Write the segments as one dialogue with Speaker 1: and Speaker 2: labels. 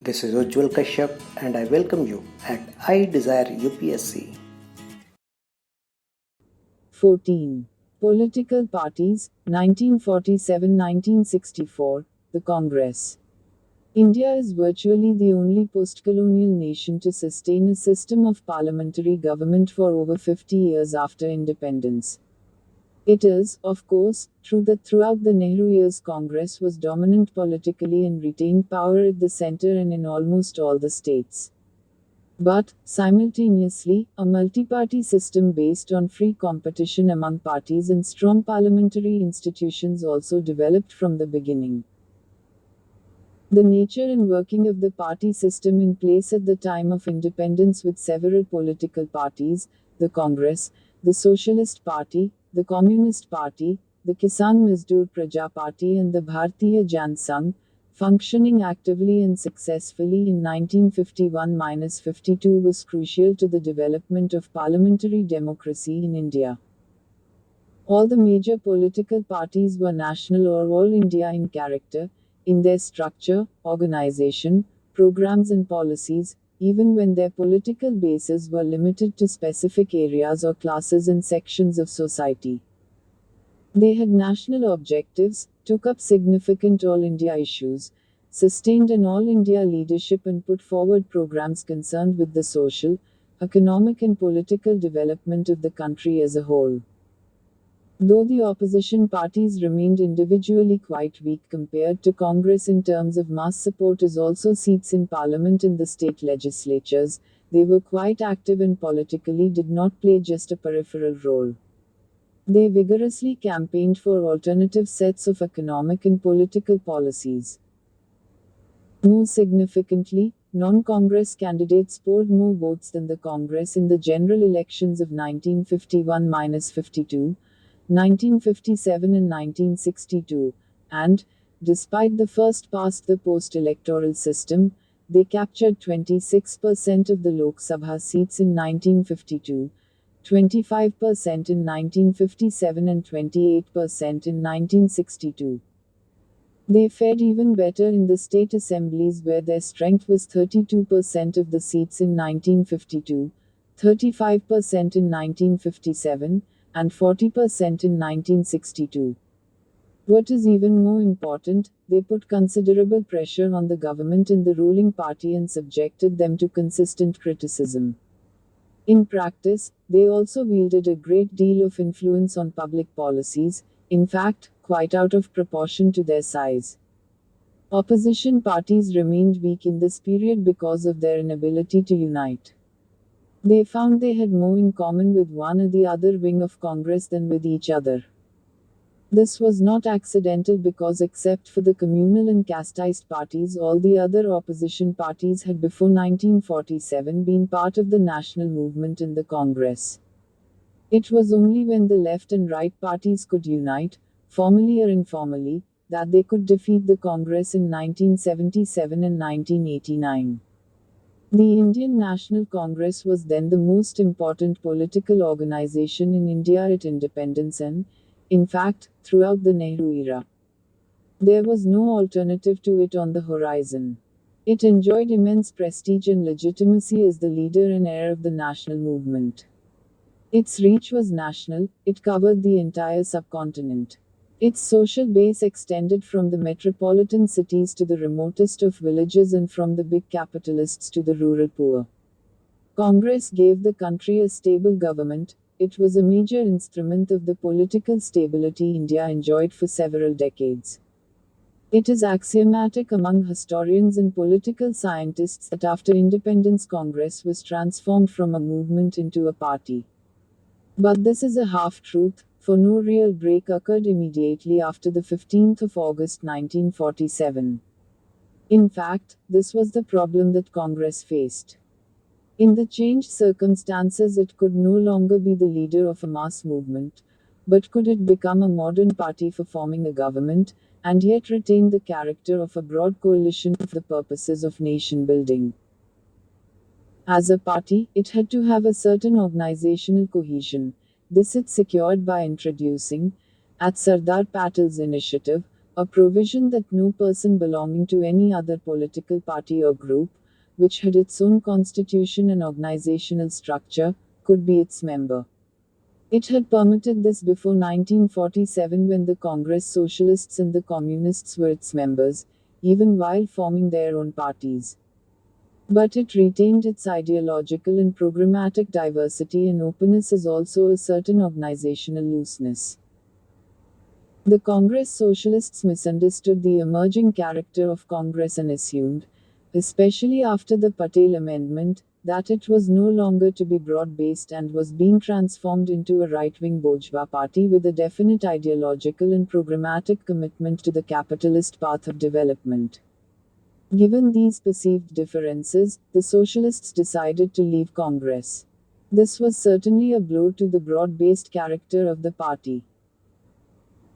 Speaker 1: This is Ujjwal Kashyap and I welcome you at iDesireUPSC.
Speaker 2: 14. Political parties, 1947-1964, the Congress. India is virtually the only post-colonial nation to sustain a system of parliamentary government for over 50 years after independence. It is, of course, true that throughout the Nehru years Congress was dominant politically and retained power at the center and in almost all the states. But, simultaneously, a multi-party system based on free competition among parties and strong parliamentary institutions also developed from the beginning. The nature and working of the party system in place at the time of independence with several political parties, the Congress, the Socialist Party, the Communist Party, the Kisan Mazdoor Praja Party and the Bharatiya Jan Sangh, functioning actively and successfully in 1951-52 was crucial to the development of parliamentary democracy in India. All the major political parties were national or all India in character, in their structure, organization, programs and policies, even when their political bases were limited to specific areas or classes and sections of society. They had national objectives, took up significant all India issues, sustained an all India leadership and put forward programs concerned with the social, economic and political development of the country as a whole. Though the opposition parties remained individually quite weak compared to Congress in terms of mass support as also seats in parliament and the state legislatures, they were quite active and politically did not play just a peripheral role. They vigorously campaigned for alternative sets of economic and political policies. More significantly, non-Congress candidates polled more votes than the Congress in the general elections of 1951-52, 1957 and 1962, and, despite the first-past-the-post electoral system, they captured 26% of the Lok Sabha seats in 1952, 25% in 1957 and 28% in 1962. They fared even better in the state assemblies where their strength was 32% of the seats in 1952, 35% in 1957, and 40% in 1962. What is even more important, they put considerable pressure on the government and the ruling party and subjected them to consistent criticism. In practice, they also wielded a great deal of influence on public policies, in fact, quite out of proportion to their size. Opposition parties remained weak in this period because of their inability to unite. They found they had more in common with one or the other wing of Congress than with each other. This was not accidental because except for the communal and casteist parties all the other opposition parties had before 1947 been part of the national movement in the Congress. It was only when the left and right parties could unite, formally or informally, that they could defeat the Congress in 1977 and 1989. The Indian National Congress was then the most important political organization in India at independence and, in fact, throughout the Nehru era. There was no alternative to it on the horizon. It enjoyed immense prestige and legitimacy as the leader and heir of the national movement. Its reach was national, it covered the entire subcontinent. Its social base extended from the metropolitan cities to the remotest of villages and from the big capitalists to the rural poor. Congress gave the country a stable government. It was a major instrument of the political stability India enjoyed for several decades. It is axiomatic among historians and political scientists that after independence Congress was transformed from a movement into a party. But this is a half-truth, for no real break occurred immediately after the 15th of August 1947. In fact, this was the problem that Congress faced. In the changed circumstances it could no longer be the leader of a mass movement, but could it become a modern party for forming a government, and yet retain the character of a broad coalition for the purposes of nation building. As a party, it had to have a certain organizational cohesion. This it secured by introducing, at Sardar Patel's initiative, a provision that no person belonging to any other political party or group, which had its own constitution and organizational structure, could be its member. It had permitted this before 1947 when the Congress Socialists and the Communists were its members, even while forming their own parties. But it retained its ideological and programmatic diversity and openness as also a certain organizational looseness. The Congress Socialists misunderstood the emerging character of Congress and assumed, especially after the Patel Amendment, that it was no longer to be broad-based and was being transformed into a right-wing bourgeois party with a definite ideological and programmatic commitment to the capitalist path of development. Given these perceived differences, the Socialists decided to leave Congress. This was certainly a blow to the broad-based character of the party.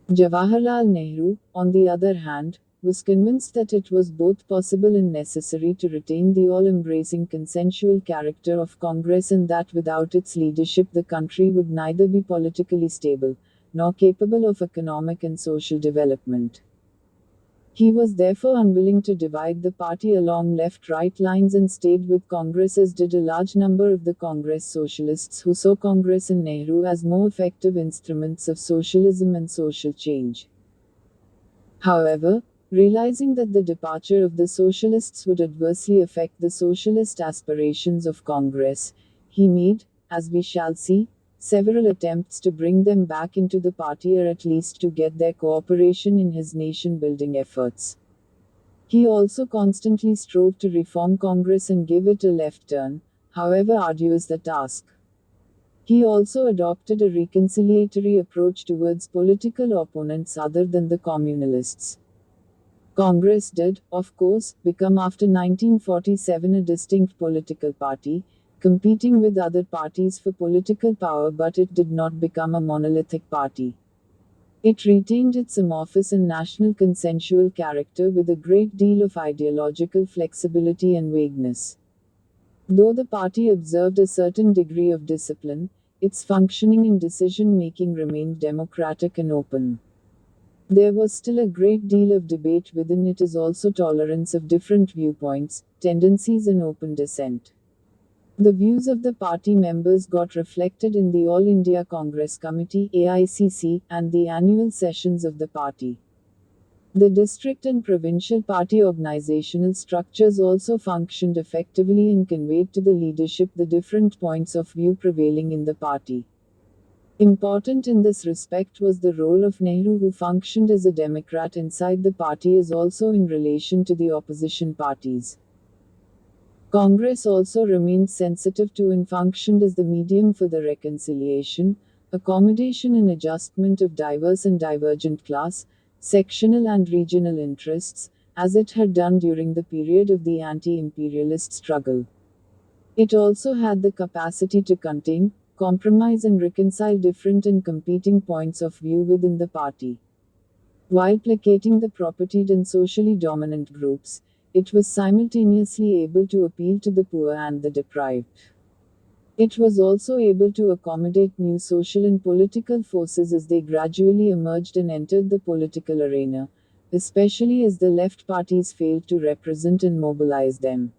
Speaker 2: Jawaharlal Nehru, on the other hand, was convinced that it was both possible and necessary to retain the all-embracing consensual character of Congress and that without its leadership the country would neither be politically stable, nor capable of economic and social development. He was therefore unwilling to divide the party along left-right lines and stayed with Congress, as did a large number of the Congress Socialists who saw Congress and Nehru as more effective instruments of socialism and social change. However, realizing that the departure of the Socialists would adversely affect the socialist aspirations of Congress, he made, as we shall see, several attempts to bring them back into the party or at least to get their cooperation in his nation-building efforts. He also constantly strove to reform Congress and give it a left turn, however arduous the task. He also adopted a reconciliatory approach towards political opponents other than the communalists. Congress did, of course, become after 1947 a distinct political party, competing with other parties for political power, but it did not become a monolithic party. It retained its amorphous and national consensual character with a great deal of ideological flexibility and vagueness. Though the party observed a certain degree of discipline, its functioning and decision-making remained democratic and open. There was still a great deal of debate within it, as also tolerance of different viewpoints, tendencies and open dissent. The views of the party members got reflected in the All India Congress Committee (AICC) and the annual sessions of the party. The district and provincial party organizational structures also functioned effectively and conveyed to the leadership the different points of view prevailing in the party. Important in this respect was the role of Nehru, who functioned as a Democrat inside the party as also in relation to the opposition parties. Congress also remained sensitive to and functioned as the medium for the reconciliation, accommodation and adjustment of diverse and divergent class, sectional and regional interests, as it had done during the period of the anti-imperialist struggle. It also had the capacity to contain, compromise and reconcile different and competing points of view within the party. While placating the propertied and socially dominant groups, it was simultaneously able to appeal to the poor and the deprived. It was also able to accommodate new social and political forces as they gradually emerged and entered the political arena, especially as the left parties failed to represent and mobilize them.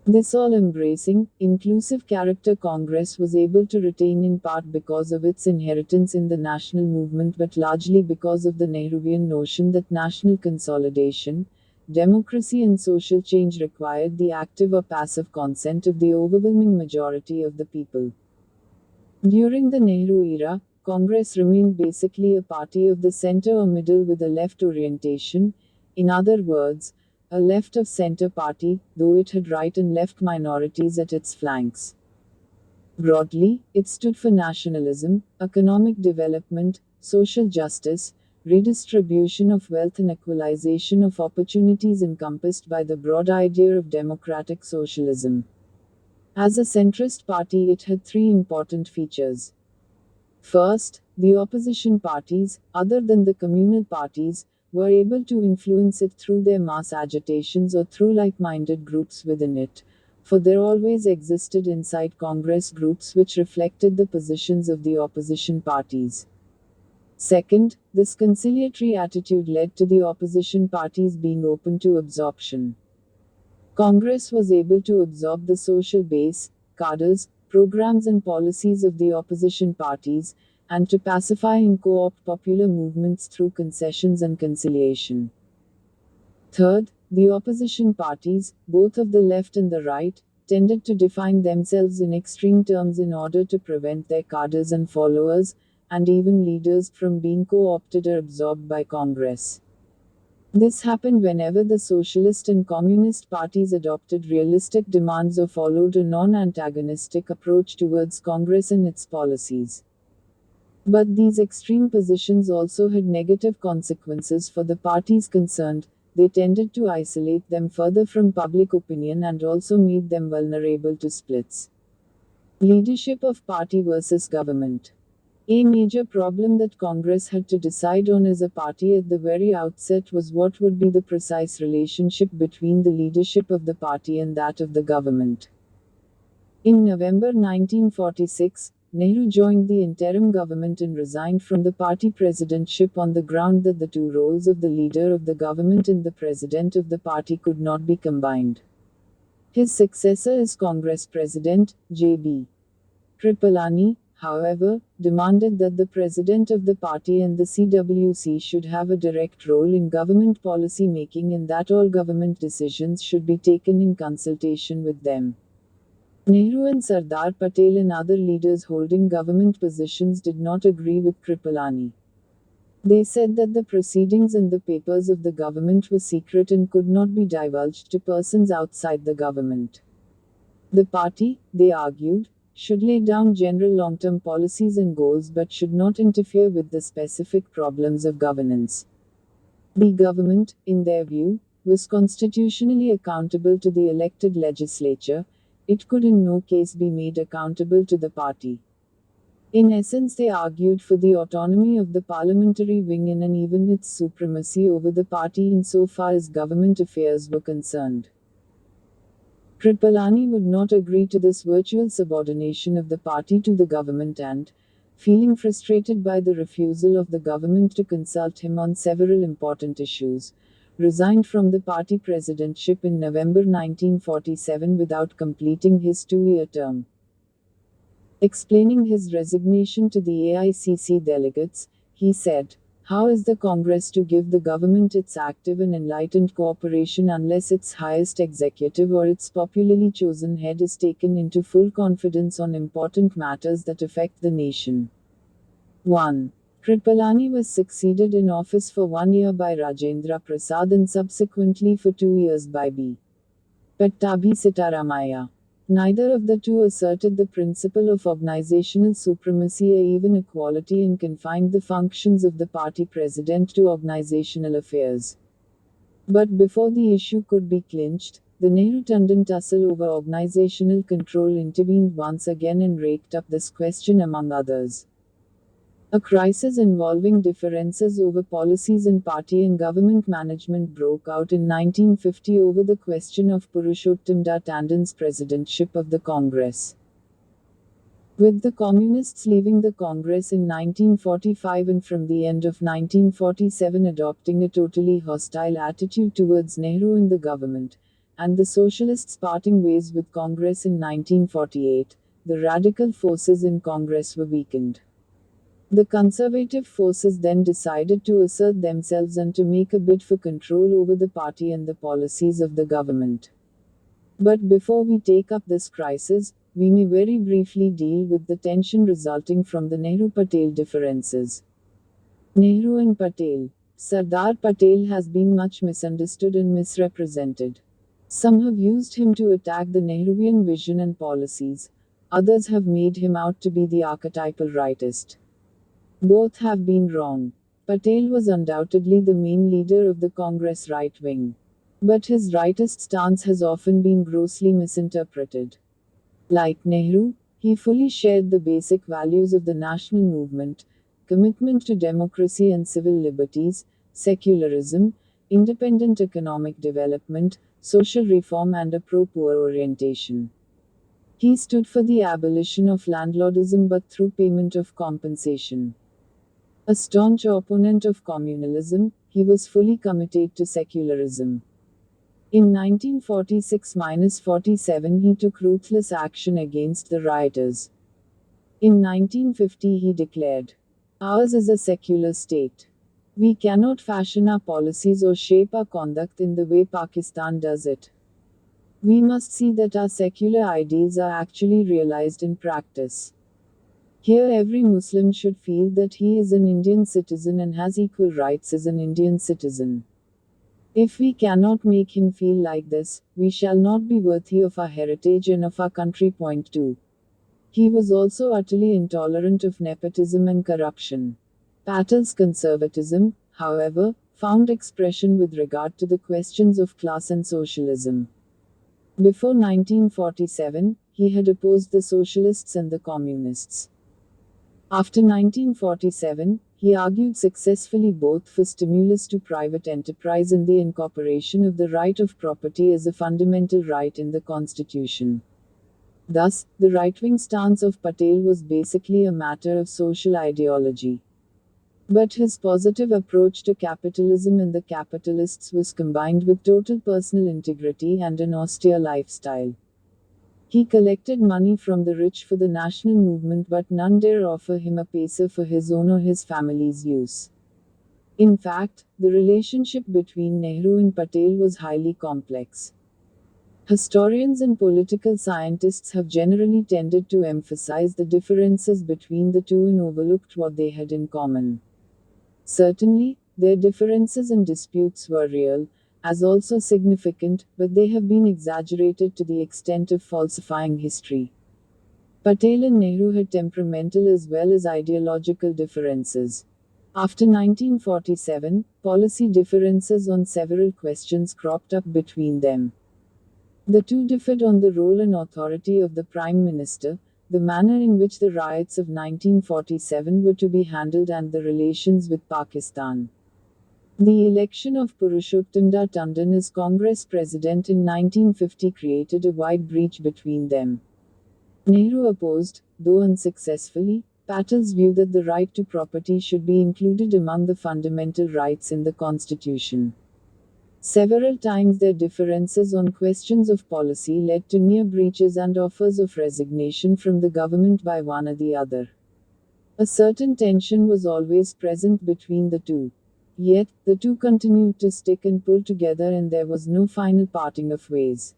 Speaker 2: This all-embracing, inclusive character Congress was able to retain in part because of its inheritance in the national movement, but largely because of the Nehruvian notion that national consolidation, democracy and social change required the active or passive consent of the overwhelming majority of the people. During the Nehru era, Congress remained basically a party of the center or middle with a left orientation, in other words, a left-of-center party, though it had right and left minorities at its flanks. Broadly, it stood for nationalism, economic development, social justice, redistribution of wealth and equalization of opportunities encompassed by the broad idea of democratic socialism. As a centrist party, it had three important features. First, the opposition parties, other than the communal parties, were able to influence it through their mass agitations or through like-minded groups within it, for there always existed inside Congress groups which reflected the positions of the opposition parties. Second, this conciliatory attitude led to the opposition parties being open to absorption. Congress was able to absorb the social base, cadres, programs and policies of the opposition parties, and to pacify and co-opt popular movements through concessions and conciliation. Third, the opposition parties, both of the left and the right, tended to define themselves in extreme terms in order to prevent their cadres and followers, and even leaders, from being co-opted or absorbed by Congress. This happened whenever the socialist and communist parties adopted realistic demands or followed a non-antagonistic approach towards Congress and its policies. But these extreme positions also had negative consequences for the parties concerned. They tended to isolate them further from public opinion and also made them vulnerable to splits. Leadership of party versus government. A major problem that Congress had to decide on as a party at the very outset was what would be the precise relationship between the leadership of the party and that of the government. In November 1946, Nehru joined the interim government and resigned from the party presidentship on the ground that the two roles of the leader of the government and the president of the party could not be combined. His successor as Congress President, J.B. Kripalani, however, demanded that the president of the party and the CWC should have a direct role in government policy making and that all government decisions should be taken in consultation with them. Nehru and Sardar Patel and other leaders holding government positions did not agree with Kripalani. They said that the proceedings and the papers of the government were secret and could not be divulged to persons outside the government. The party, they argued, should lay down general long-term policies and goals but should not interfere with the specific problems of governance. The government, in their view, was constitutionally accountable to the elected legislature. It could in no case be made accountable to the party. In essence, they argued for the autonomy of the parliamentary wing and even its supremacy over the party insofar as government affairs were concerned. Kripalani would not agree to this virtual subordination of the party to the government and, feeling frustrated by the refusal of the government to consult him on several important issues, resigned from the party presidentship in November 1947 without completing his two-year term. Explaining his resignation to the AICC delegates, he said, "How is the Congress to give the government its active and enlightened cooperation unless its highest executive or its popularly chosen head is taken into full confidence on important matters that affect the nation?" 1. Kripalani was succeeded in office for 1 year by Rajendra Prasad and subsequently for 2 years by B. Pattabhi Sitaramaiah. Neither of the two asserted the principle of organizational supremacy or even equality and confined the functions of the party president to organizational affairs. But before the issue could be clinched, the Nehru-Tandon tussle over organizational control intervened once again and raked up this question among others. A crisis involving differences over policies in party and government management broke out in 1950 over the question of Purshottamdas Tandon's presidentship of the Congress. With the Communists leaving the Congress in 1945 and from the end of 1947 adopting a totally hostile attitude towards Nehru and the government, and the Socialists parting ways with Congress in 1948, the radical forces in Congress were weakened. The conservative forces then decided to assert themselves and to make a bid for control over the party and the policies of the government. But before we take up this crisis, we may very briefly deal with the tension resulting from the Nehru-Patel differences. Nehru and Patel. Sardar Patel has been much misunderstood and misrepresented. Some have used him to attack the Nehruvian vision and policies. Others have made him out to be the archetypal rightist. Both have been wrong. Patel was undoubtedly the main leader of the Congress right wing. But his rightist stance has often been grossly misinterpreted. Like Nehru, he fully shared the basic values of the national movement: commitment to democracy and civil liberties, secularism, independent economic development, social reform, and a pro-poor orientation. He stood for the abolition of landlordism but through payment of compensation. A staunch opponent of communalism, he was fully committed to secularism. In 1946–47 he took ruthless action against the rioters. In 1950 he declared, "Ours is a secular state. We cannot fashion our policies or shape our conduct in the way Pakistan does it. We must see that our secular ideals are actually realized in practice. Here every Muslim should feel that he is an Indian citizen and has equal rights as an Indian citizen. If we cannot make him feel like this, we shall not be worthy of our heritage and of our country." Point 2. He was also utterly intolerant of nepotism and corruption. Patel's conservatism, however, found expression with regard to the questions of class and socialism. Before 1947, he had opposed the Socialists and the Communists. After 1947, he argued successfully both for stimulus to private enterprise and the incorporation of the right of property as a fundamental right in the Constitution. Thus, the right-wing stance of Patel was basically a matter of social ideology. But his positive approach to capitalism and the capitalists was combined with total personal integrity and an austere lifestyle. He collected money from the rich for the national movement, but none dare offer him a paisa for his own or his family's use. In fact, the relationship between Nehru and Patel was highly complex. Historians and political scientists have generally tended to emphasize the differences between the two and overlooked what they had in common. Certainly, their differences and disputes were real, as also significant, but they have been exaggerated to the extent of falsifying history. Patel and Nehru had temperamental as well as ideological differences. After 1947, policy differences on several questions cropped up between them. The two differed on the role and authority of the Prime Minister, the manner in which the riots of 1947 were to be handled, and the relations with Pakistan. The election of Purshottamdas Tandon as Congress President in 1950 created a wide breach between them. Nehru opposed, though unsuccessfully, Patel's view that the right to property should be included among the fundamental rights in the Constitution. Several times their differences on questions of policy led to near breaches and offers of resignation from the government by one or the other. A certain tension was always present between the two. Yet, the two continued to stick and pull together, and there was no final parting of ways.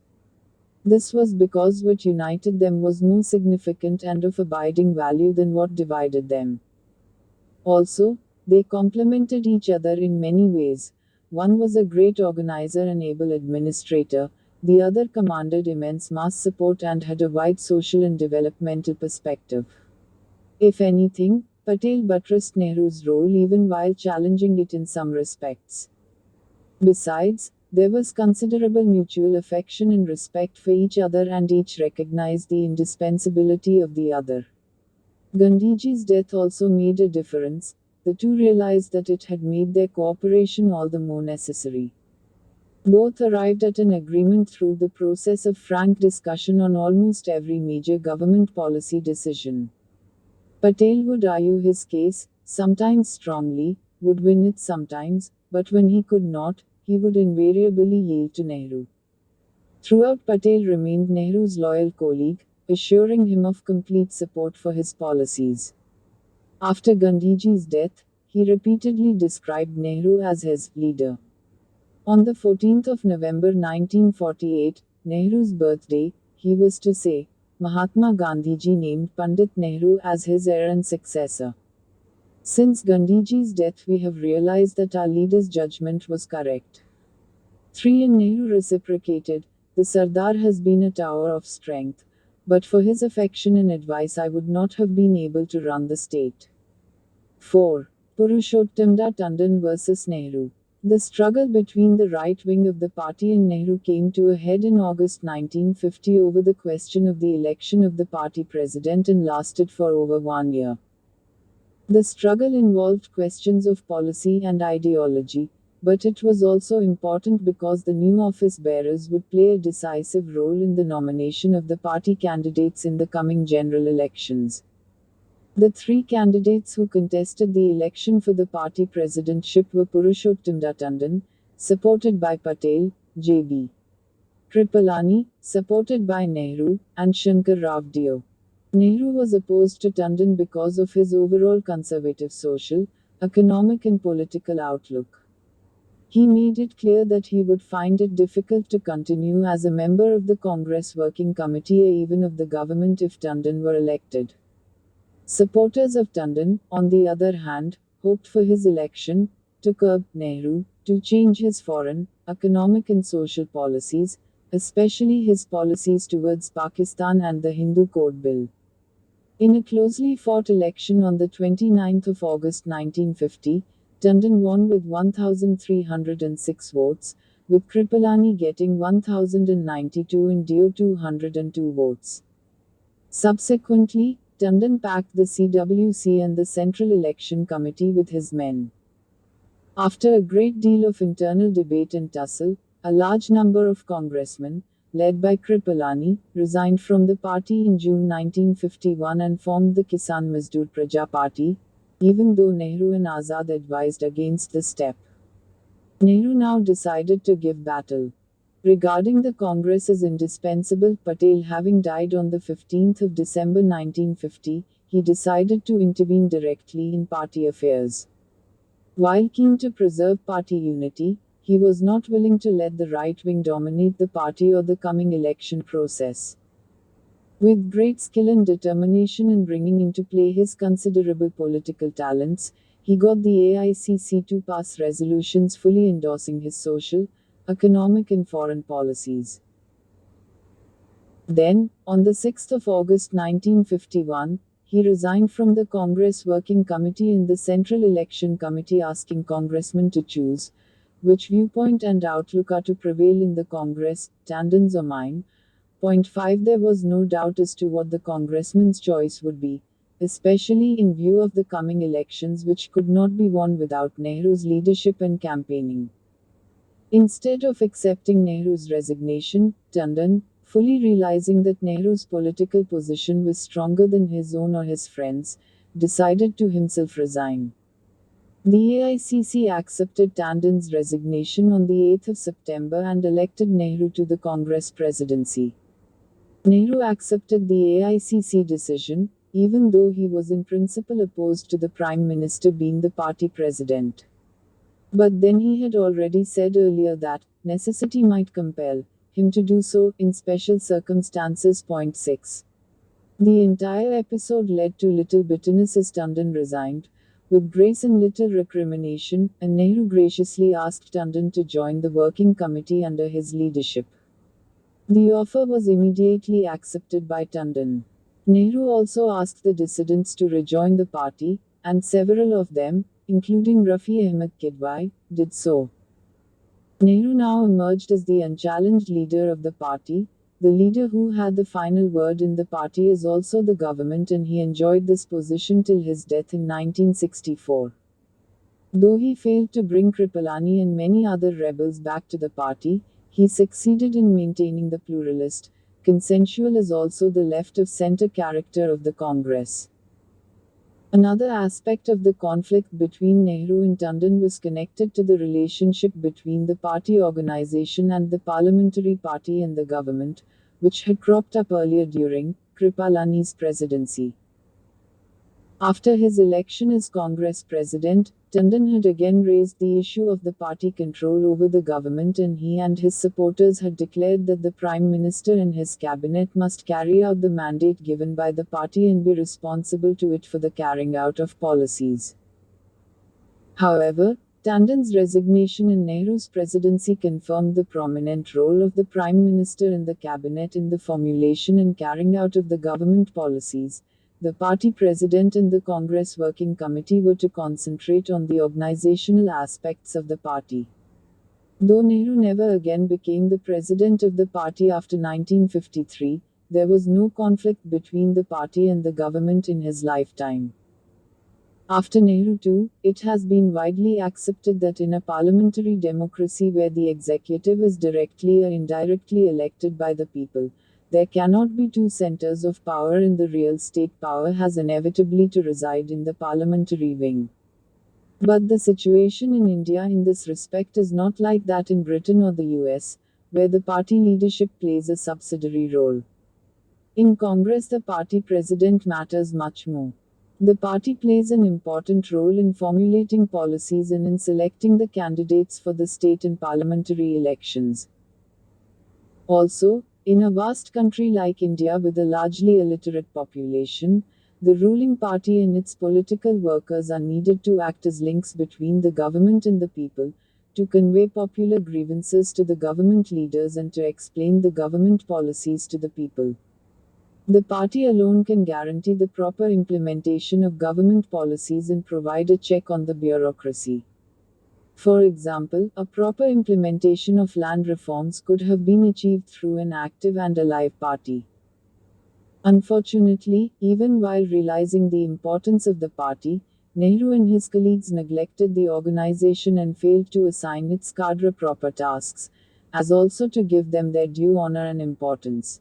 Speaker 2: This was because what united them was more significant and of abiding value than what divided them. Also, they complemented each other in many ways. One was a great organizer and able administrator, the other commanded immense mass support and had a wide social and developmental perspective. If anything, Patel buttressed Nehru's role even while challenging it in some respects. Besides, there was considerable mutual affection and respect for each other, and each recognized the indispensability of the other. Gandhiji's death also made a difference. The two realized that it had made their cooperation all the more necessary. Both arrived at an agreement through the process of frank discussion on almost every major government policy decision. Patel would argue his case, sometimes strongly, would win it sometimes, but when he could not, he would invariably yield to Nehru. Throughout, Patel remained Nehru's loyal colleague, assuring him of complete support for his policies. After Gandhiji's death, he repeatedly described Nehru as his leader. On the 14th of November 1948, Nehru's birthday, he was to say, Mahatma Gandhiji named Pandit Nehru as his heir and successor. Since Gandhiji's death, we have realized that our leader's judgment was correct. 3. And Nehru reciprocated, the Sardar has been a tower of strength, but for his affection and advice I would not have been able to run the state. 4. Purshottamdas Tandon versus Nehru. The struggle between the right wing of the party and Nehru came to a head in August 1950 over the question of the election of the party president and lasted for over 1 year. The struggle involved questions of policy and ideology, but it was also important because the new office bearers would play a decisive role in the nomination of the party candidates in the coming general elections. The three candidates who contested the election for the party presidentship were Purshottamdas Tandon, supported by Patel, J.B. Kripalani, supported by Nehru, and Shankar Rao Dio. Nehru was opposed to Tandon because of his overall conservative social, economic and political outlook. He made it clear that he would find it difficult to continue as a member of the Congress Working Committee or even of the government if Tandon were elected. Supporters of Tandon, on the other hand, hoped for his election, to curb Nehru, to change his foreign, economic and social policies, especially his policies towards Pakistan and the Hindu Code Bill. In a closely fought election on the 29th of August 1950, Tandon won with 1,306 votes, with Kripalani getting 1,092 and Dio 202 votes. Subsequently, Tandon packed the CWC and the Central Election Committee with his men. After a great deal of internal debate and tussle, a large number of congressmen, led by Kripalani, resigned from the party in June 1951 and formed the Kisan Mazdoor Praja Party, even though Nehru and Azad advised against the step. Nehru now decided to give battle. Regarding the Congress as indispensable, Patel having died on the 15th of December 1950, he decided to intervene directly in party affairs. While keen to preserve party unity, he was not willing to let the right wing dominate the party or the coming election process. With great skill and determination in bringing into play his considerable political talents, he got the AICC to pass resolutions fully endorsing his social, economic and foreign policies. Then, on the 6th of August 1951, he resigned from the Congress Working Committee and the Central Election Committee, asking congressmen to choose which viewpoint and outlook are to prevail in the Congress, Tandon's or mine. Point 5 There was no doubt as to what the congressman's choice would be, especially in view of the coming elections, which could not be won without Nehru's leadership and campaigning. Instead of accepting Nehru's resignation, Tandon, fully realizing that Nehru's political position was stronger than his own or his friends, decided to himself resign. The AICC accepted Tandon's resignation on the 8th of September and elected Nehru to the Congress presidency. Nehru accepted the AICC decision, even though he was in principle opposed to the Prime Minister being the party president. But then he had already said earlier that necessity might compel him to do so in special circumstances. Point 6. The entire episode led to little bitterness as Tandon resigned, with grace and little recrimination, and Nehru graciously asked Tandon to join the working committee under his leadership. The offer was immediately accepted by Tandon. Nehru also asked the dissidents to rejoin the party, and several of them, including Rafi Ahmed Kidwai, did so. Nehru now emerged as the unchallenged leader of the party. The leader who had the final word in the party is also the government, and he enjoyed this position till his death in 1964. Though he failed to bring Kripalani and many other rebels back to the party, he succeeded in maintaining the pluralist, consensual as also the left-of-center character of the Congress. Another aspect of the conflict between Nehru and Tandon was connected to the relationship between the party organization and the parliamentary party and the government, which had cropped up earlier during Kripalani's presidency. After his election as Congress president, Tandon had again raised the issue of the party control over the government, and he and his supporters had declared that the Prime Minister and his cabinet must carry out the mandate given by the party and be responsible to it for the carrying out of policies. However, Tandon's resignation in Nehru's presidency confirmed the prominent role of the Prime Minister and the cabinet in the formulation and carrying out of the government policies. The party president and the Congress Working Committee were to concentrate on the organizational aspects of the party. Though Nehru never again became the president of the party after 1953, there was no conflict between the party and the government in his lifetime. After Nehru too, it has been widely accepted that in a parliamentary democracy where the executive is directly or indirectly elected by the people, There cannot be two centers of power, and the real state power has inevitably to reside in the parliamentary wing. But the situation in India in this respect is not like that in Britain or the US, where the party leadership plays a subsidiary role. In Congress, the party president matters much more. The party plays an important role in formulating policies and in selecting the candidates for the state and parliamentary elections. Also, in a vast country like India with a largely illiterate population, the ruling party and its political workers are needed to act as links between the government and the people, to convey popular grievances to the government leaders and to explain the government policies to the people. The party alone can guarantee the proper implementation of government policies and provide a check on the bureaucracy. For example, a proper implementation of land reforms could have been achieved through an active and alive party. Unfortunately, even while realizing the importance of the party, Nehru and his colleagues neglected the organization and failed to assign its cadre proper tasks, as also to give them their due honor and importance.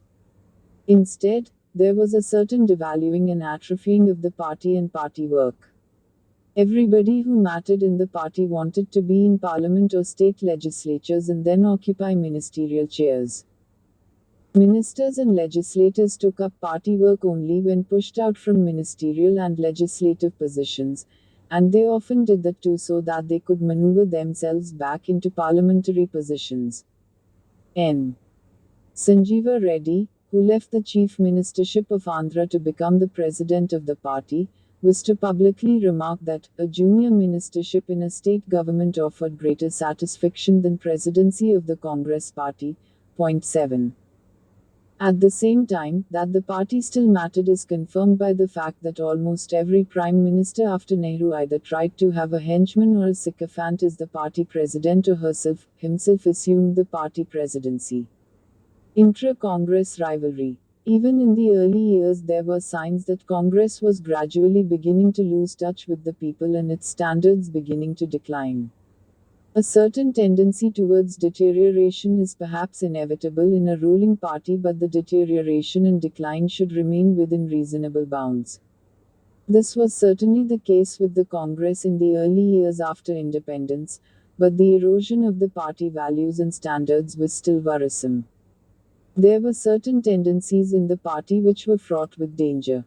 Speaker 2: Instead, there was a certain devaluing and atrophying of the party and party work. Everybody who mattered in the party wanted to be in parliament or state legislatures and then occupy ministerial chairs. Ministers and legislators took up party work only when pushed out from ministerial and legislative positions, and they often did that too so that they could maneuver themselves back into parliamentary positions. N. Sanjeeva Reddy, who left the chief ministership of Andhra to become the president of the party, was to publicly remark that a junior ministership in a state government offered greater satisfaction than presidency of the Congress party. Point 7. At the same time, that the party still mattered is confirmed by the fact that almost every prime minister after Nehru either tried to have a henchman or a sycophant as the party president or himself assumed the party presidency. Intra-Congress rivalry. Even in the early years there were signs that Congress was gradually beginning to lose touch with the people and its standards beginning to decline. A certain tendency towards deterioration is perhaps inevitable in a ruling party, but the deterioration and decline should remain within reasonable bounds. This was certainly the case with the Congress in the early years after independence, but the erosion of the party values and standards was still worrisome. There were certain tendencies in the party which were fraught with danger.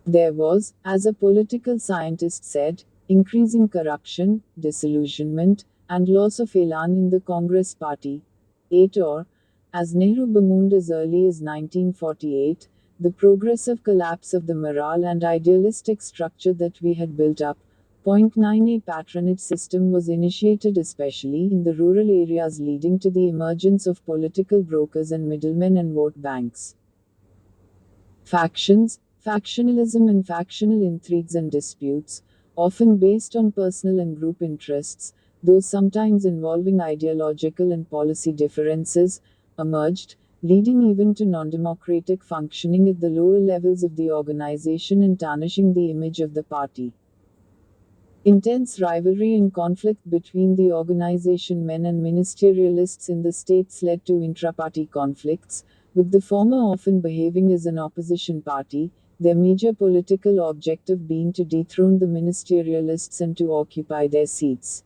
Speaker 2: There was, as a political scientist said, increasing corruption, disillusionment, and loss of elan in the Congress party. 8 or, as Nehru bemoaned as early as 1948, the progressive collapse of the moral and idealistic structure that we had built up. Point 9. A patronage system was initiated especially in the rural areas, leading to the emergence of political brokers and middlemen and vote banks. Factions, factionalism and factional intrigues and disputes, often based on personal and group interests, though sometimes involving ideological and policy differences, emerged, leading even to non-democratic functioning at the lower levels of the organization and tarnishing the image of the party. Intense rivalry and conflict between the organization men and ministerialists in the states led to intra-party conflicts, with the former often behaving as an opposition party, their major political objective being to dethrone the ministerialists and to occupy their seats.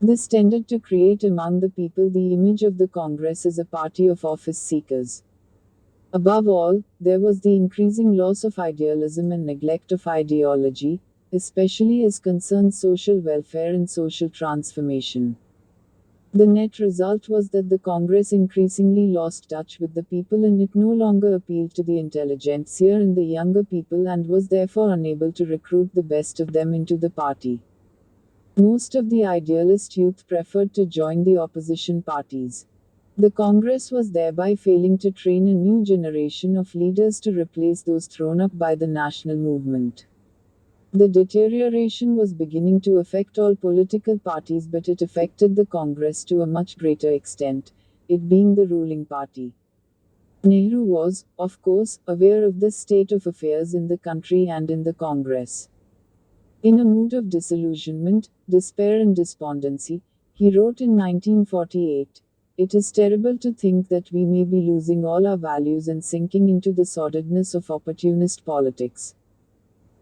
Speaker 2: This tended to create among the people the image of the Congress as a party of office seekers. Above all, there was the increasing loss of idealism and neglect of ideology, especially as concerns social welfare and social transformation. The net result was that the Congress increasingly lost touch with the people, and it no longer appealed to the intelligentsia and the younger people, and was therefore unable to recruit the best of them into the party. Most of the idealist youth preferred to join the opposition parties. The Congress was thereby failing to train a new generation of leaders to replace those thrown up by the national movement. The deterioration was beginning to affect all political parties, but it affected the Congress to a much greater extent, it being the ruling party. Nehru was, of course, aware of this state of affairs in the country and in the Congress. In a mood of disillusionment, despair and despondency, he wrote in 1948, it is terrible to think that we may be losing all our values and sinking into the sordidness of opportunist politics.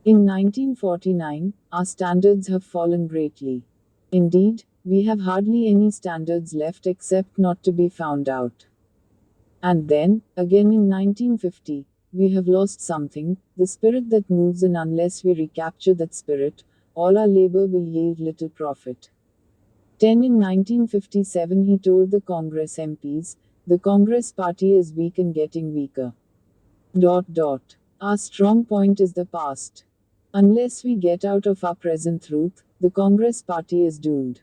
Speaker 2: In 1949, our standards have fallen greatly. Indeed, we have hardly any standards left except not to be found out. And then, again in 1950, we have lost something, the spirit that moves, and unless we recapture that spirit, all our labor will yield little profit. 10 In 1957 he told the Congress MPs, the Congress party is weak and getting weaker. Our strong point is the past. Unless we get out of our present truth, the Congress party is doomed.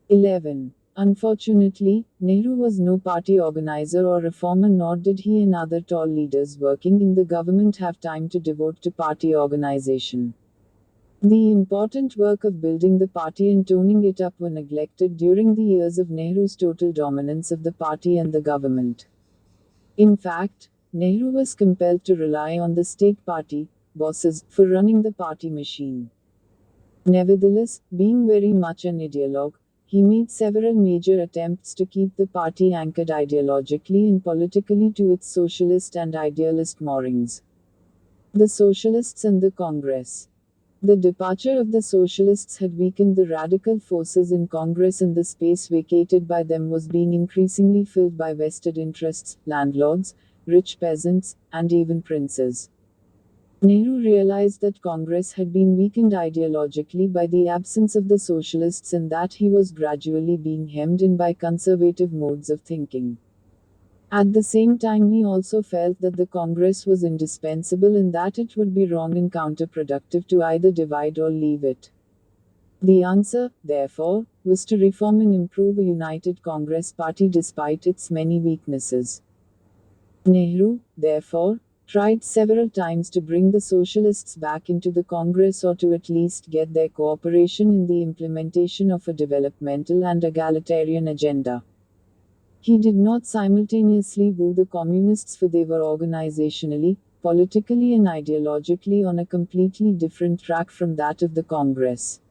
Speaker 2: 11. Unfortunately, Nehru was no party organizer or reformer, nor did he and other tall leaders working in the government have time to devote to party organization. The important work of building the party and toning it up were neglected during the years of Nehru's total dominance of the party and the government. In fact, Nehru was compelled to rely on the state party bosses for running the party machine. Nevertheless, being very much an ideologue, he made several major attempts to keep the party anchored ideologically and politically to its socialist and idealist moorings. The Socialists and the Congress. The departure of the Socialists had weakened the radical forces in Congress, and the space vacated by them was being increasingly filled by vested interests, landlords, rich peasants, and even princes. Nehru realized that Congress had been weakened ideologically by the absence of the Socialists and that he was gradually being hemmed in by conservative modes of thinking. At the same time, he also felt that the Congress was indispensable and that it would be wrong and counterproductive to either divide or leave it. The answer, therefore, was to reform and improve a united Congress party despite its many weaknesses. Nehru, therefore, tried several times to bring the Socialists back into the Congress, or to at least get their cooperation in the implementation of a developmental and egalitarian agenda. He did not simultaneously woo the Communists, for they were organizationally, politically and ideologically on a completely different track from that of the Congress.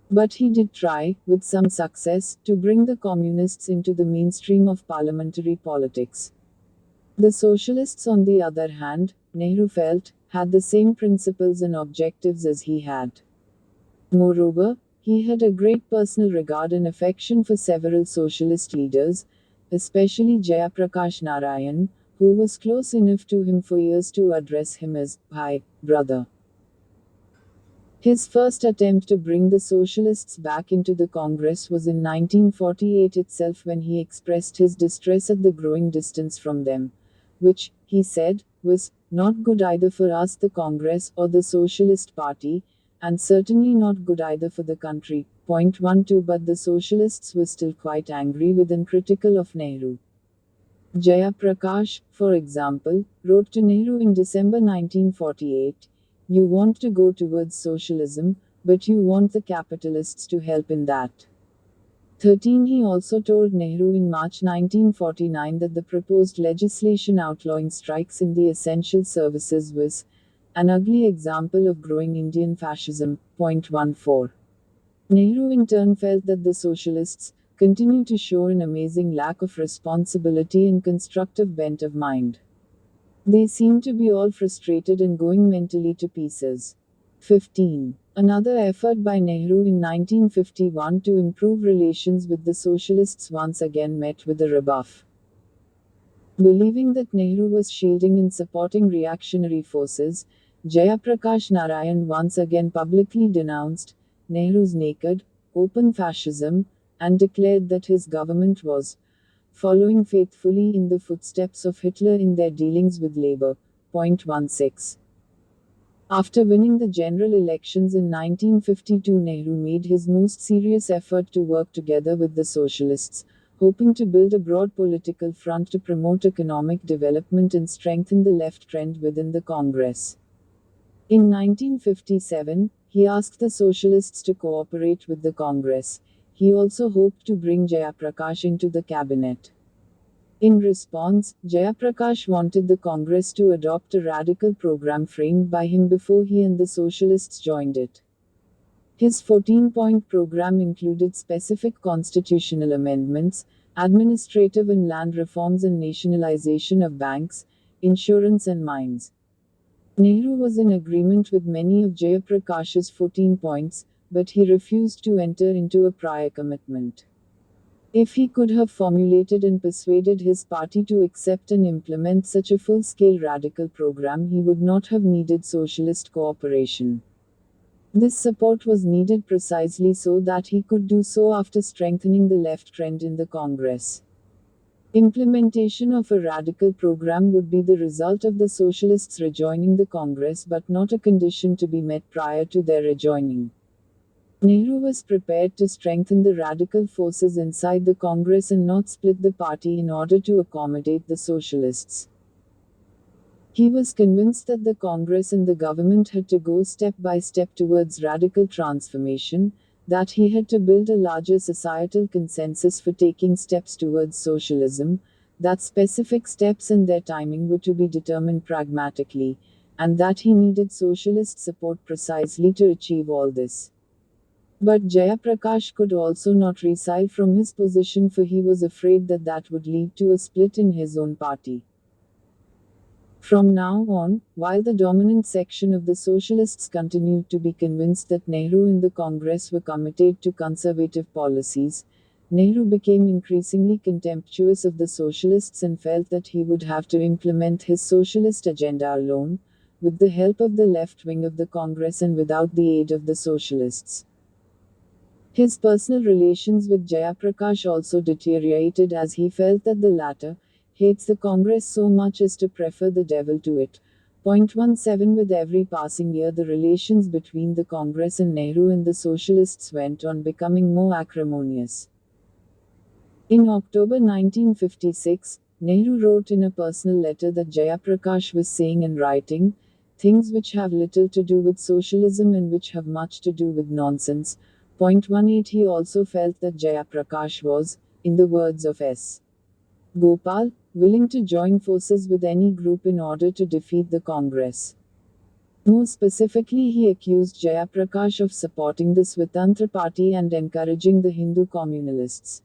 Speaker 2: But he did try, with some success, to bring the Communists into the mainstream of parliamentary politics. The Socialists, on the other hand, Nehru felt, had the same principles and objectives as he had. Moreover, he had a great personal regard and affection for several socialist leaders, especially Jayaprakash Narayan, who was close enough to him for years to address him as "Bhai, brother." His first attempt to bring the Socialists back into the Congress was in 1948 itself, when he expressed his distress at the growing distance from them, which, he said, was not good either for us, the Congress, or the Socialist Party, and certainly not good either for the country. 12 But the Socialists were still quite angry with and critical of Nehru. Jayaprakash, for example, wrote to Nehru in December 1948, "You want to go towards socialism, but you want the capitalists to help in that." 13 He also told Nehru in March 1949 that the proposed legislation outlawing strikes in the essential services was an ugly example of growing Indian fascism. 14 Nehru in turn felt that the Socialists continue to show an amazing lack of responsibility and constructive bent of mind. They seem to be all frustrated and going mentally to pieces. 15. Another effort by Nehru in 1951 to improve relations with the Socialists once again met with a rebuff. Believing that Nehru was shielding and supporting reactionary forces, Jayaprakash Narayan once again publicly denounced Nehru's naked, open fascism, and declared that his government was following faithfully in the footsteps of Hitler in their dealings with labor. 16. After winning the general elections in 1952, Nehru made his most serious effort to work together with the Socialists, hoping to build a broad political front to promote economic development and strengthen the left trend within the Congress. In 1957, he asked the Socialists to cooperate with the Congress. He also hoped to bring Jayaprakash into the cabinet. In response, Jayaprakash wanted the Congress to adopt a radical program framed by him before he and the Socialists joined it. His 14-point program included specific constitutional amendments, administrative and land reforms and nationalization of banks, insurance and mines. Nehru was in agreement with many of Jayaprakash's 14 points, but he refused to enter into a prior commitment. If he could have formulated and persuaded his party to accept and implement such a full-scale radical program, he would not have needed socialist cooperation. This support was needed precisely so that he could do so after strengthening the left trend in the Congress. Implementation of a radical program would be the result of the Socialists rejoining the Congress but not a condition to be met prior to their rejoining. Nehru was prepared to strengthen the radical forces inside the Congress and not split the party in order to accommodate the Socialists. He was convinced that the Congress and the government had to go step by step towards radical transformation, that he had to build a larger societal consensus for taking steps towards socialism, that specific steps and their timing were to be determined pragmatically, and that he needed socialist support precisely to achieve all this. But Jayaprakash could also not resile from his position, for he was afraid that that would lead to a split in his own party. From now on, while the dominant section of the Socialists continued to be convinced that Nehru and the Congress were committed to conservative policies, Nehru became increasingly contemptuous of the Socialists and felt that he would have to implement his socialist agenda alone, with the help of the left wing of the Congress and without the aid of the Socialists. His personal relations with Jayaprakash also deteriorated, as he felt that the latter hates the Congress so much as to prefer the devil to it. 17 With every passing year, the relations between the Congress and Nehru and the Socialists went on becoming more acrimonious. In October 1956, Nehru wrote in a personal letter that Jayaprakash was saying and writing things which have little to do with socialism and which have much to do with nonsense. 18 He also felt that Jayaprakash was, in the words of S. Gopal, willing to join forces with any group in order to defeat the Congress. More specifically, he accused Jayaprakash of supporting the Swatantra Party and encouraging the Hindu communalists.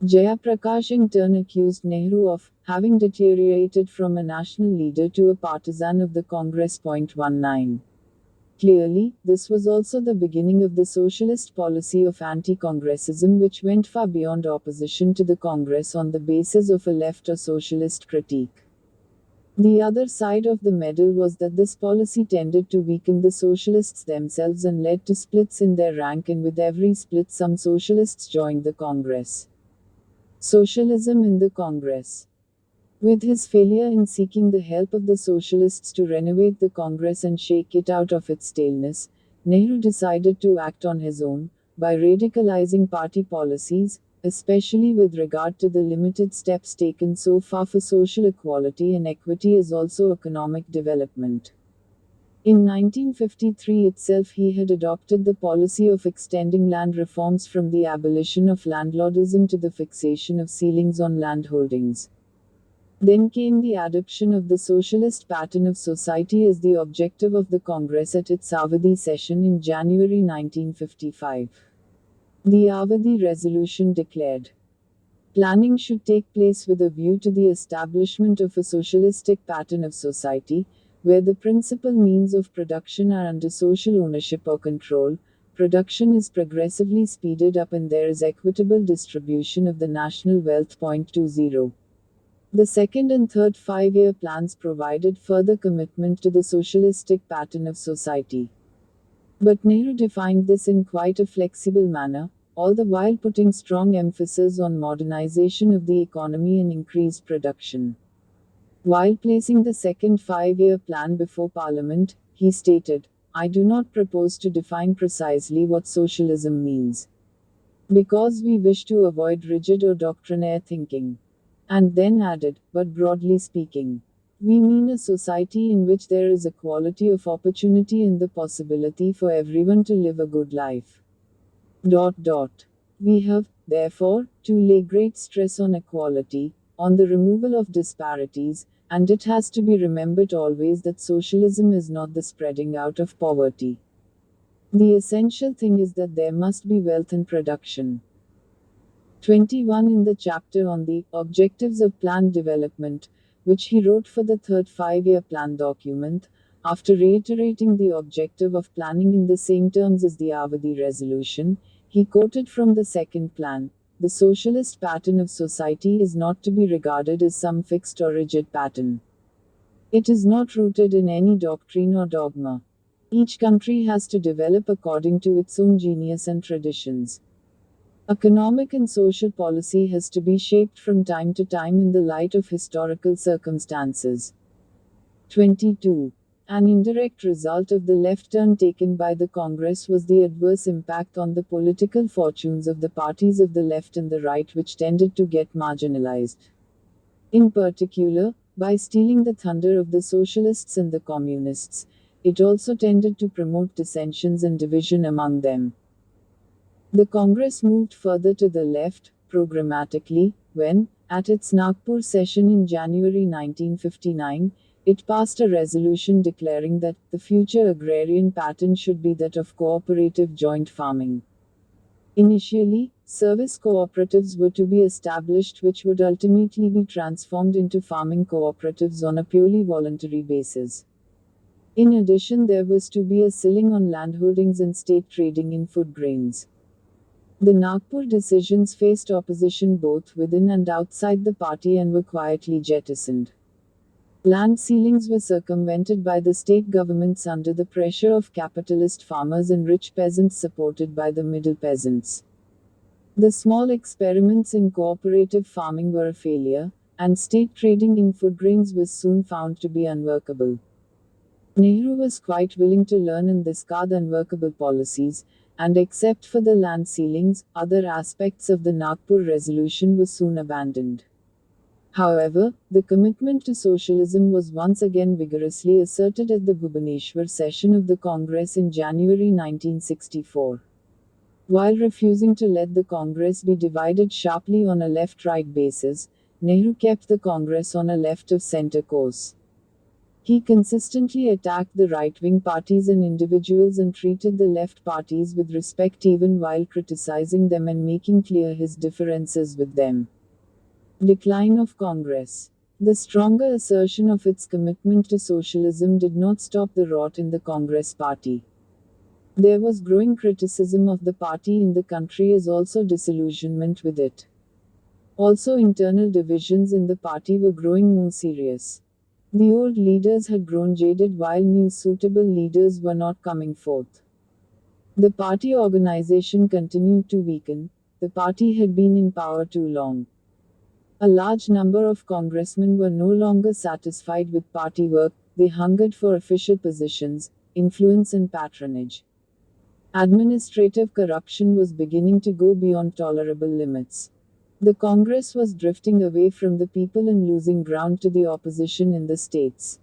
Speaker 2: Jayaprakash in turn accused Nehru of having deteriorated from a national leader to a partisan of the Congress. 19 Clearly, this was also the beginning of the socialist policy of anti-Congressism, which went far beyond opposition to the Congress on the basis of a left or socialist critique. The other side of the medal was that this policy tended to weaken the socialists themselves and led to splits in their rank, and with every split some socialists joined the Congress. Socialism in the Congress. With his failure in seeking the help of the Socialists to renovate the Congress and shake it out of its staleness, Nehru decided to act on his own, by radicalizing party policies, especially with regard to the limited steps taken so far for social equality and equity as also economic development. In 1953 itself he had adopted the policy of extending land reforms from the abolition of landlordism to the fixation of ceilings on land holdings. Then came the adoption of the socialist pattern of society as the objective of the Congress at its Avadi session in January 1955. The Avadi resolution declared, planning should take place with a view to the establishment of a socialistic pattern of society, where the principal means of production are under social ownership or control, production is progressively speeded up, and there is equitable distribution of the national wealth. 20 The second and third 5-year plans provided further commitment to the socialistic pattern of society. But Nehru defined this in quite a flexible manner, all the while putting strong emphasis on modernization of the economy and increased production. While placing the second 5-year plan before Parliament, he stated, I do not propose to define precisely what socialism means, because we wish to avoid rigid or doctrinaire thinking. And then added, but broadly speaking, we mean a society in which there is equality of opportunity and the possibility for everyone to live a good life. We have, therefore, to lay great stress on equality, on the removal of disparities, and it has to be remembered always that socialism is not the spreading out of poverty. The essential thing is that there must be wealth and production. 21 in the chapter on the objectives of planned development, which he wrote for the third five-year plan document, after reiterating the objective of planning in the same terms as the Avadi resolution, he quoted from the second plan: the socialist pattern of society is not to be regarded as some fixed or rigid pattern. It is not rooted in any doctrine or dogma. Each country has to develop according to its own genius and traditions. Economic and social policy has to be shaped from time to time in the light of historical circumstances. 22. An indirect result of the left turn taken by the Congress was the adverse impact on the political fortunes of the parties of the left and the right, which tended to get marginalized. In particular, by stealing the thunder of the socialists and the communists, it also tended to promote dissensions and division among them. The Congress moved further to the left, programmatically, when, at its Nagpur session in January 1959, it passed a resolution declaring that the future agrarian pattern should be that of cooperative joint farming. Initially, service cooperatives were to be established, which would ultimately be transformed into farming cooperatives on a purely voluntary basis. In addition, there was to be a ceiling on landholdings and state trading in food grains. The Nagpur decisions faced opposition both within and outside the party and were quietly jettisoned. Land ceilings were circumvented by the state governments under the pressure of capitalist farmers and rich peasants supported by the middle peasants. The small experiments in cooperative farming were a failure, and state trading in food grains was soon found to be unworkable. Nehru was quite willing to learn and discard unworkable policies, and except for the land ceilings, other aspects of the Nagpur resolution were soon abandoned. However, the commitment to socialism was once again vigorously asserted at the Bhubaneswar session of the Congress in January 1964. While refusing to let the Congress be divided sharply on a left-right basis, Nehru kept the Congress on a left-of-center course. He consistently attacked the right-wing parties and individuals and treated the left parties with respect even while criticizing them and making clear his differences with them. Decline of Congress. The stronger assertion of its commitment to socialism did not stop the rot in the Congress party. There was growing criticism of the party in the country as also disillusionment with it. Also, internal divisions in the party were growing more serious. The old leaders had grown jaded while new suitable leaders were not coming forth. The party organization continued to weaken. The party had been in power too long. A large number of congressmen were no longer satisfied with party work, they hungered for official positions, influence, and patronage. Administrative corruption was beginning to go beyond tolerable limits. The Congress was drifting away from the people and losing ground to the opposition in the states.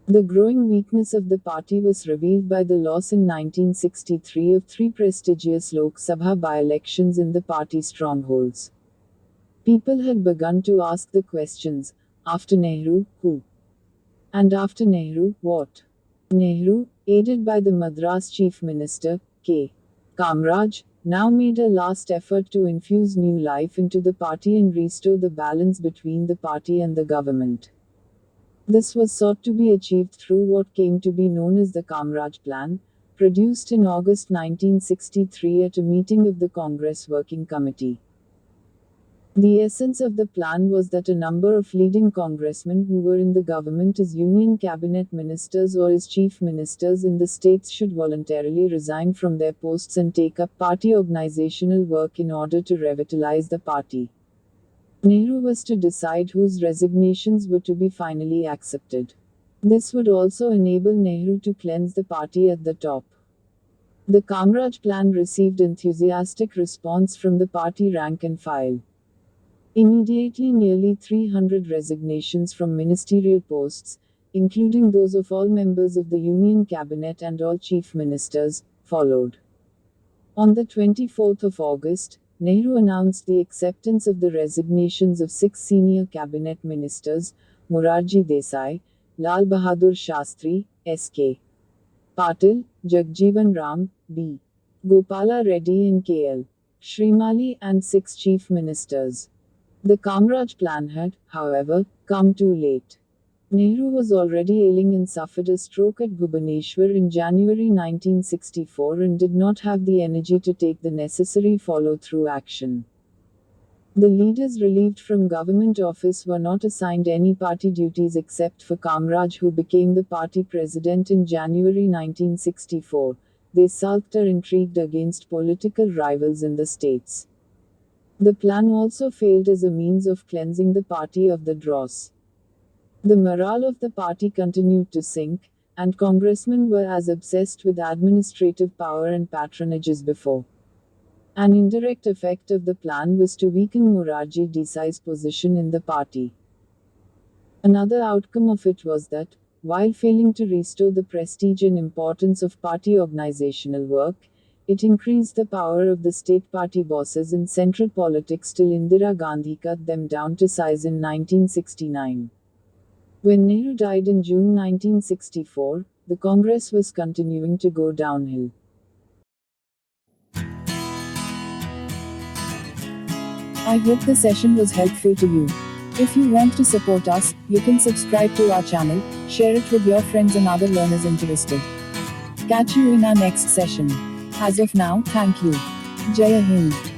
Speaker 2: The growing weakness of the party was revealed by the loss in 1963 of 3 prestigious Lok Sabha by-elections in the party strongholds. People had begun to ask the questions: after Nehru, who? And after Nehru, what? Nehru, aided by the Madras Chief Minister, K. Kamraj, now made a last effort to infuse new life into the party and restore the balance between the party and the government. This was sought to be achieved through what came to be known as the Kamraj Plan, produced in August 1963 at a meeting of the Congress Working Committee. The essence of the plan was that a number of leading congressmen who were in the government as union cabinet ministers or as chief ministers in the states should voluntarily resign from their posts and take up party organizational work in order to revitalize the party. Nehru was to decide whose resignations were to be finally accepted. This would also enable Nehru to cleanse the party at the top. The Kamraj plan received enthusiastic response from the party rank and file. Immediately, nearly 300 resignations from ministerial posts, including those of all members of the Union Cabinet and all chief ministers, followed. On the 24th of August, Nehru announced the acceptance of the resignations of 6 senior cabinet ministers: Morarji Desai, Lal Bahadur Shastri, S.K. Patil, Jagjeevan Ram, B. Gopala Reddy and K.L. Shrimali, and 6 chief ministers. The Kamraj plan had, however, come too late. Nehru was already ailing and suffered a stroke at Bhubaneswar in January 1964 and did not have the energy to take the necessary follow-through action. The leaders relieved from government office were not assigned any party duties except for Kamraj, who became the party president in January 1964. They sulked or intrigued against political rivals in the states. The plan also failed as a means of cleansing the party of the dross. The morale of the party continued to sink, and congressmen were as obsessed with administrative power and patronage as before. An indirect effect of the plan was to weaken Morarji Desai's position in the party. Another outcome of it was that, while failing to restore the prestige and importance of party organizational work, it increased the power of the state party bosses in central politics till Indira Gandhi cut them down to size in 1969. When Nehru died in June 1964, the Congress was continuing to go downhill. I hope the session was helpful to you. If you want to support us, you can subscribe to our channel, share it with your friends and other learners interested. Catch you in our next session. As of now, thank you. Jai Hind.